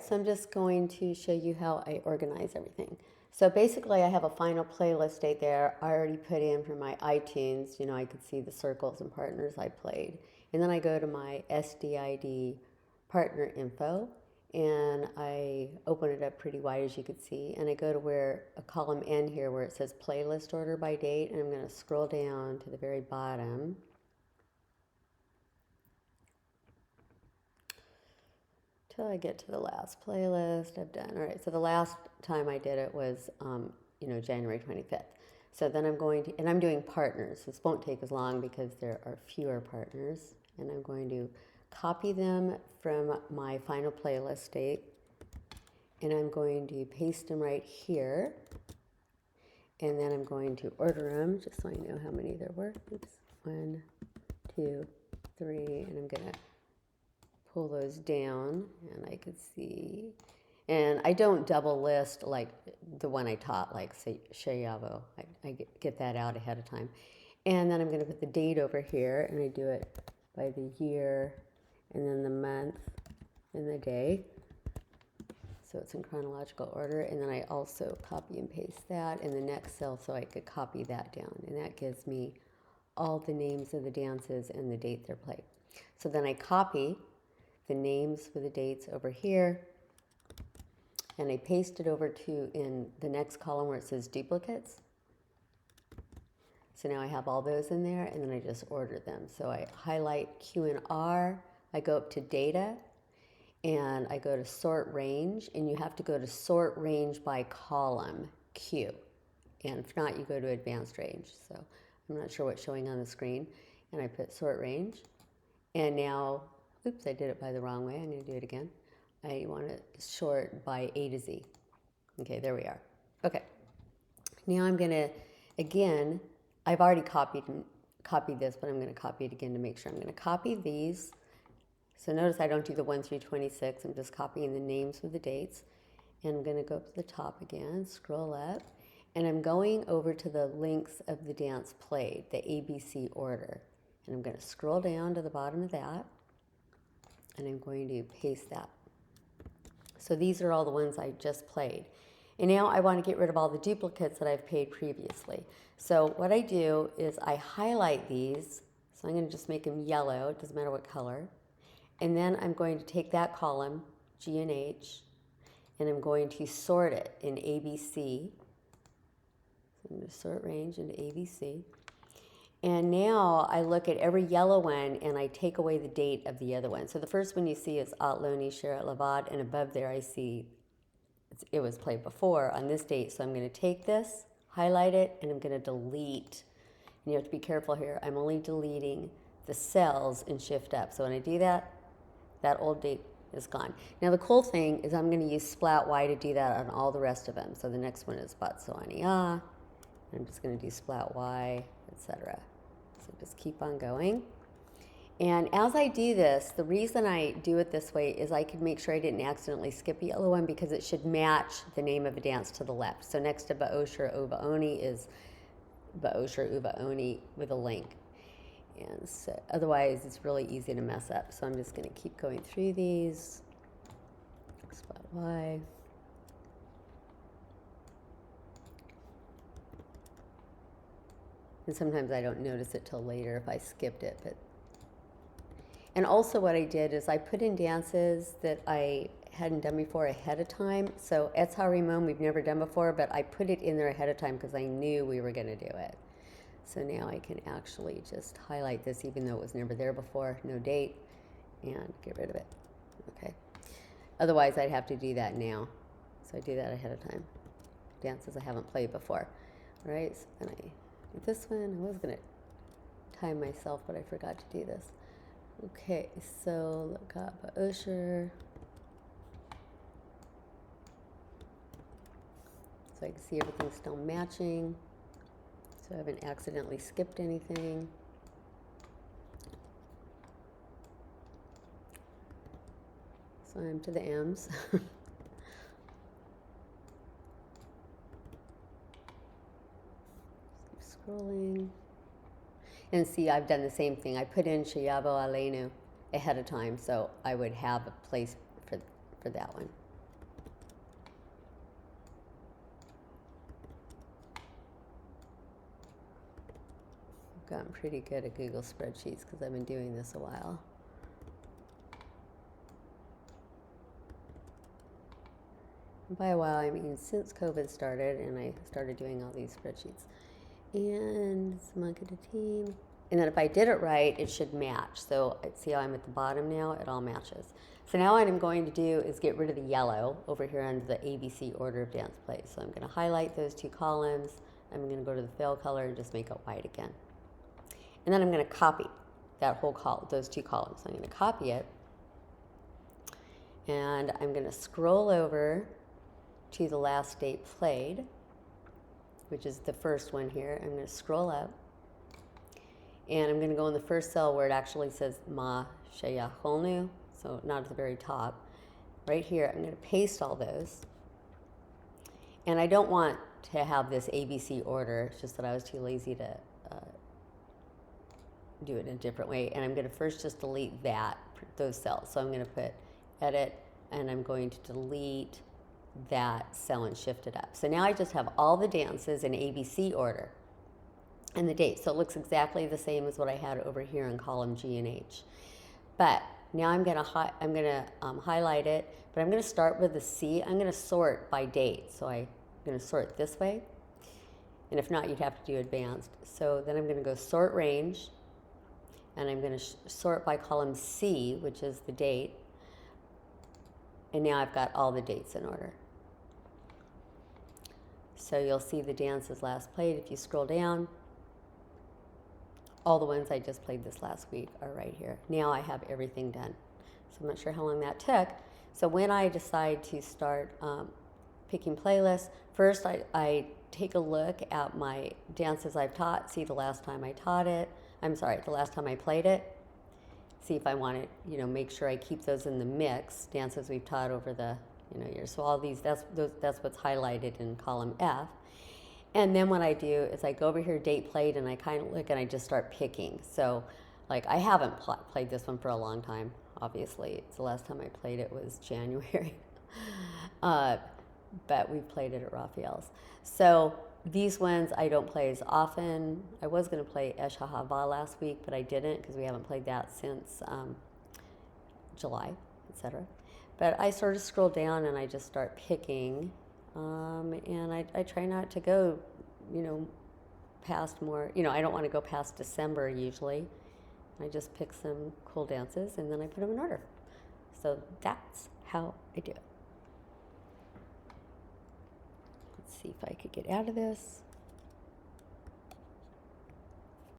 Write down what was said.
so I'm just going to show you how I organize everything. So basically I have a final playlist date there. I already put in for my iTunes, you know, I could see the circles and partners I played. And then I go to my SDID partner info and I open it up pretty wide as you can see. And I go to where a column N here where it says playlist order by date. And I'm going to scroll down to the very bottom. Till I get to the last playlist I've done. All right, so the last time I did it was, you know, January 25th. So then I'm going to, and I'm doing partners. This won't take as long because there are fewer partners. And I'm going to copy them from my final playlist date. And I'm going to paste them right here. And then I'm going to order them, just so I know how many there were. Oops, 1, 2, 3, and I'm gonna pull those down, and I could see, and I don't double list like the one I taught, like say Shayavo. I get that out ahead of time. And then I'm going to put the date over here, and I do it by the year, and then the month, and the day. So it's in chronological order, and then I also copy and paste that in the next cell so I could copy that down, and that gives me all the names of the dances and the date they're played. So then I copy the names for the dates over here, and I paste it over to in the next column where it says duplicates. So now I have all those in there, and then I just order them. So I highlight Q and R, I go up to data, and I go to sort range, and you have to go to sort range by column, Q. And if not, you go to advanced range. So I'm not sure what's showing on the screen. And I put sort range, and now, oops, I did it by the wrong way. I'm going to do it again. I want to sort by A to Z. Okay, there we are. Okay. Now I'm going to, again, I've already copied this, but I'm going to copy it again to make sure. I'm going to copy these. So notice I don't do the 1 through 26. I'm just copying the names with the dates. And I'm going to go up to the top again, scroll up, and I'm going over to the links of the dance played, the ABC order. And I'm going to scroll down to the bottom of that, and I'm going to paste that. So these are all the ones I just played. And now I want to get rid of all the duplicates that I've paid previously. So what I do is I highlight these. So I'm going to just make them yellow. It doesn't matter what color. And then I'm going to take that column, G and H, and I'm going to sort it in ABC. So I'm going to sort range into ABC. And now I look at every yellow one and I take away the date of the other one. So the first one you see is Atloni Sherat Lavad, and above there I see it was played before on this date. So I'm going to take this, highlight it, and I'm going to delete. And you have to be careful here. I'm only deleting the cells and shift up. So when I do that, that old date is gone. Now the cool thing is I'm going to use Splat Y to do that on all the rest of them. So the next one is Batsoania. I'm just going to do Splat Y, etc. So just keep on going. And as I do this, the reason I do it this way is I can make sure I didn't accidentally skip a yellow one because it should match the name of a dance to the left. So next to Ba'osher Uva Oni is Ba'osher Uva Oni with a link. And so otherwise it's really easy to mess up. So I'm just going to keep going through these. Splat Y. And sometimes I don't notice it till later if I skipped it. And also what I did is I put in dances that I hadn't done before ahead of time. So Etzha Rimon we've never done before, but I put it in there ahead of time because I knew we were going to do it. So now I can actually just highlight this even though it was never there before, no date, and get rid of it. Okay. Otherwise I'd have to do that now. So I do that ahead of time. Dances I haven't played before. All right, so then I this one, I was going to time myself, but I forgot to do this. Okay, so look up Usher. So I can see everything's still matching. So I haven't accidentally skipped anything. So I'm to the M's. Scrolling. And see, I've done the same thing. I put in Shayavo Alenu ahead of time, so I would have a place for that one. gotten pretty good at Google spreadsheets because I've been doing this a while. And by a while, I mean since COVID started and I started doing all these spreadsheets. And monkey to team. And then if I did it right, it should match. So see how I'm at the bottom now? It all matches. So now what I'm going to do is get rid of the yellow over here under the ABC order of dance plays. So I'm going to highlight those two columns. I'm going to go to the fill color and just make it white again. And then I'm going to copy that whole column, those two columns. So I'm going to copy it. And I'm going to scroll over to the last date played, which is the first one here. I'm going to scroll up. And I'm going to go in the first cell where it actually says Ma Sheya Holnu, so not at the very top. Right here, I'm going to paste all those. And I don't want to have this ABC order, it's just that I was too lazy to do it in a different way. And I'm going to first just delete those cells. So I'm going to put edit, and I'm going to delete that cell and shift it up. So now I just have all the dances in ABC order and the date. So it looks exactly the same as what I had over here in column G and H. But now I'm going to highlight it, but I'm going to start with the C. I'm going to sort by date. So I'm going to sort this way. And if not, you'd have to do advanced. So then I'm going to go sort range, and I'm going to sort by column C, which is the date. And now I've got all the dates in order. So you'll see the dances last played. If you scroll down, all the ones I just played this last week are right here. Now I have everything done. So I'm not sure how long that took. So when I decide to start picking playlists, first I take a look at my dances I've taught, see the last time I taught it. I'm sorry, the last time I played it. See if I want to, make sure I keep those in the mix, dances we've taught over the, years. So all these, that's what's highlighted in column F. And then what I do is I go over here, date played, and I kind of look and I just start picking. So, like, I haven't played this one for a long time, obviously. It's the last time I played it was January. But we played it at Raphael's. So these ones I don't play as often. I was going to play Esh HaHava last week, but I didn't because we haven't played that since July, etc. But I sort of scroll down and I just start picking. And I try not to go, past more, I don't want to go past December usually. I just pick some cool dances and then I put them in order. So that's how I do it. Let's see if I could get out of this.